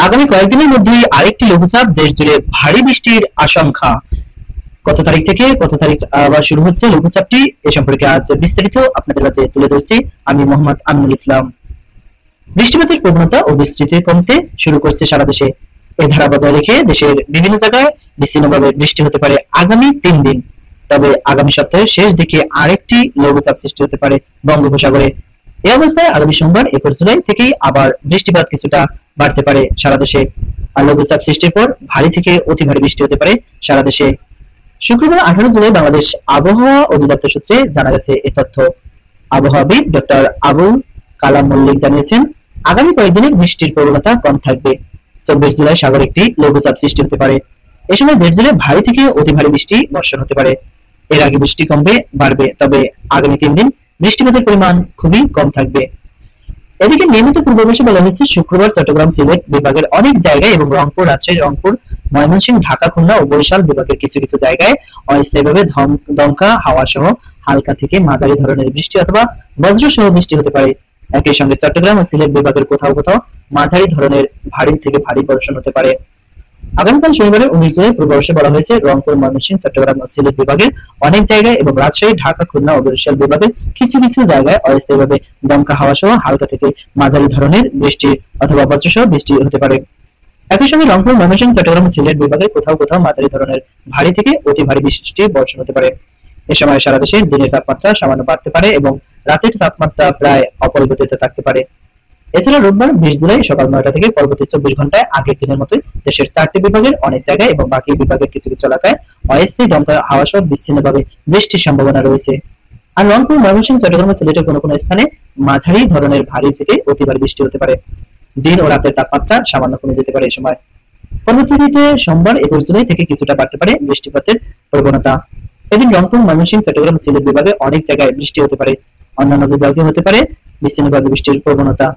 আগামী কয়েকদিনের মধ্যেই আরেকটি লঘুচাপ দেশ জুড়ে ভারী বৃষ্টির আশঙ্কা। কত তারিখ থেকে কত তারিখ আবার শুরু হচ্ছে লঘুচাপটি, এ সম্পর্কে আজ বিস্তারিত আপনাদের কাছে তুলে ধরছি আমি মোহাম্মদ আমিনুল ইসলাম। বৃষ্টিপাতের প্রবণতা ও বিস্তৃতি কমতে শুরু করছে সারা দেশে। এই ধারা বজায় রেখে দেশের বিভিন্ন জায়গায় বিচ্ছিন্নভাবে বৃষ্টি হতে পারে আগামী 3 দিন। তবে আগামী সপ্তাহের শেষ দিকে আরেকটি লঘুচাপ সৃষ্টি হতে পারে বঙ্গোপসাগরে। এই অবস্থায় আগামী সোমবার 21 জুলাই থেকেই আবার বৃষ্টিপাত কিছুটা বাড়তে পারে সারা দেশে। আর লঘুচাপ সৃষ্টির পর ভারী থেকে অতি ভারী বৃষ্টি হতে পারে সারা দেশে। শুক্রবার 18 জুলাই বাংলাদেশ আবহাওয়া অধিদপ্তর সূত্রে জানা গেছে এই তথ্য। আবহাওয়াবিদ ডক্টর আবুল কালাম মল্লিক জানিয়েছেন, আগামী কয়েকদিনের বৃষ্টির প্রবণতা কম থাকবে। 24 জুলাই সাগরে একটি লঘুচাপ সৃষ্টি হতে পারে। এ সময় দেশ জুড়ে ভারী থেকে অতি ভারী বৃষ্টি বর্ষণ হতে পারে। এর আগে বৃষ্টি কমবে বাড়বে, তবে আগামী 3 দিন বৃষ্টিপাতের পরিমাণ খুবই কম থাকবে। এদিকে নিয়মিত পূর্বাভাসে বলা হয়েছে, শুক্রবার চট্টগ্রাম সিলেট বিভাগের অনেক জায়গায় এবং রংপুর রাজশাহী রংপুর ময়মনসিংহ ঢাকা খুলনা ও বরিশাল বিভাগের কিছু কিছু জায়গায় অস্থায়ীভাবে দমকা হাওয়া সহ হালকা থেকে মাঝারি ধরনের বৃষ্টি অথবা বজ্র সহ বৃষ্টি হতে পারে। একই সঙ্গে চট্টগ্রাম ও সিলেট বিভাগের কোথাও কোথাও মাঝারি ধরনের ভারী থেকে ভারী বর্ষণ হতে পারে। আগামীকাল শনিবারের 19 জুলাই পূর্বাভাসে বলা হয়েছে, রংপুর ময়মনসিংহ চট্টগ্রাম ও সিলেট বিভাগের অনেক জায়গায় এবং রাজশাহী ঢাকা খুলনা ও বরিশাল বিভাগের কিছু কিছু জায়গায় অস্থায়ীভাবে দমকা হাওয়া সহ হালকা থেকে মাঝারি ধরনের বৃষ্টি অথবা বজ্র সহ বৃষ্টি হতে পারে। একই সঙ্গে রংপুর ময়মনসিংহ চট্টগ্রাম ও সিলেট বিভাগের কোথাও কোথাও মাঝারি ধরনের ভারী থেকে অতি ভারী বৃষ্টি বর্ষণ হতে পারে। এ সময় সারা দেশে দিনের তাপমাত্রা সামান্য বাড়তে পারে এবং রাতের তাপমাত্রা প্রায় অপরিবর্তিত থাকতে পারে। এছাড়া রোববার 20 জুলাই সকাল 9টা থেকে পরবর্তী 24 ঘন্টায় আগের দিনের মতোই দেশের 4টি বিভাগের অনেক জায়গায় এবং বাকি বিভাগের কিছু কিছু এলাকায় অস্থায়ী দমকা হাওয়া সহ বিচ্ছিন্নভাবে বৃষ্টির সম্ভাবনা রয়েছে। আর রংপুর ময়মনসিংহ চট্টগ্রাম ও সিলেটের কোনো কোনো স্থানে মাঝারি ধরনের ভারী থেকে অতি ভারী বৃষ্টি হতে পারে। দিন ও রাতের তাপমাত্রা সামান্য কমে যেতে পারে এই সময়। পরবর্তীতে সোমবার 21 জুলাই থেকে কিছুটা বাড়তে পারে বৃষ্টিপাতের প্রবণতা। এদিন রংপুর ময়মনসিংহ চট্টগ্রাম সিলেট বিভাগে অনেক জায়গায় বৃষ্টি হতে পারে, অন্যান্য বিভাগে হতে পারে বিচ্ছিন্নভাবে বৃষ্টির প্রবণতা।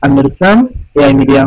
Aminul Islam, AI media.